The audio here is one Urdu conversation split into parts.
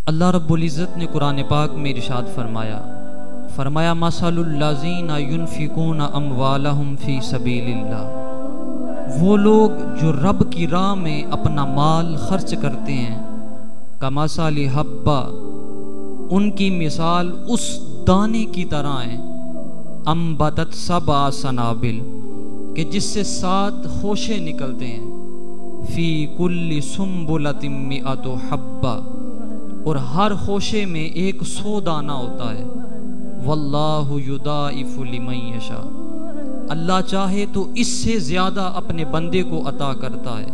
اللہ رب العزت نے قرآن پاک میں ارشاد فرمایا مثل الذین ینفقون اموالہم فی سبیل اللہ، وہ لوگ جو رب کی راہ میں اپنا مال خرچ کرتے ہیں، کمثل حبہ، ان کی مثال اس دانے کی طرح ہے، انبتت سبع سنابل، کہ جس سے 7 خوشے نکلتے ہیں، فی کل سنبلۃ مئۃ حبہ، اور ہر خوشے میں 100 دانہ ہوتا ہے، واللہ یضاعف لمن یشاء، اللہ چاہے تو اس سے زیادہ اپنے بندے کو عطا کرتا ہے۔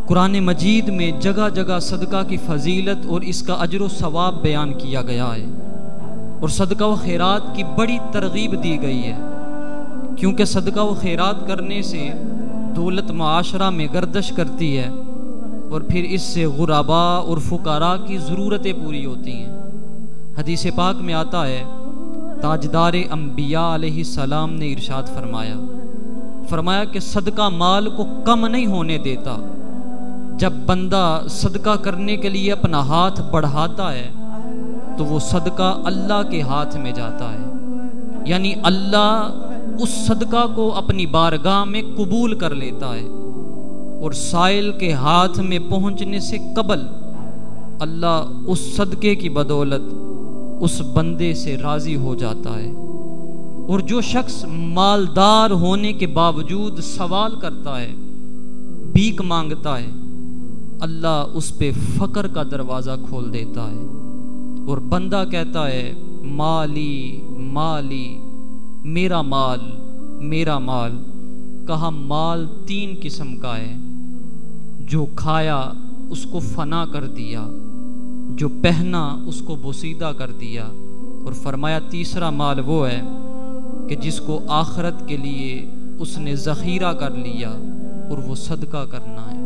قرآن مجید میں جگہ جگہ صدقہ کی فضیلت اور اس کا اجر و ثواب بیان کیا گیا ہے، اور صدقہ و خیرات کی بڑی ترغیب دی گئی ہے، کیونکہ صدقہ و خیرات کرنے سے دولت معاشرہ میں گردش کرتی ہے، اور پھر اس سے غرباء اور فقراء کی ضرورتیں پوری ہوتی ہیں۔ حدیث پاک میں آتا ہے، تاجدار انبیاء علیہ السلام نے ارشاد فرمایا کہ صدقہ مال کو کم نہیں ہونے دیتا۔ جب بندہ صدقہ کرنے کے لیے اپنا ہاتھ بڑھاتا ہے تو وہ صدقہ اللہ کے ہاتھ میں جاتا ہے، یعنی اللہ اس صدقہ کو اپنی بارگاہ میں قبول کر لیتا ہے، اور سائل کے ہاتھ میں پہنچنے سے قبل اللہ اس صدقے کی بدولت اس بندے سے راضی ہو جاتا ہے۔ اور جو شخص مالدار ہونے کے باوجود سوال کرتا ہے، بھیک مانگتا ہے، اللہ اس پہ فقر کا دروازہ کھول دیتا ہے، اور بندہ کہتا ہے مالی مالی، میرا مال میرا مال۔ کہا مال 3 قسم کا ہے، جو کھایا اس کو فنا کر دیا، جو پہنا اس کو بوسیدہ کر دیا، اور فرمایا تیسرا مال وہ ہے کہ جس کو آخرت کے لیے اس نے ذخیرہ کر لیا، اور وہ صدقہ کرنا ہے۔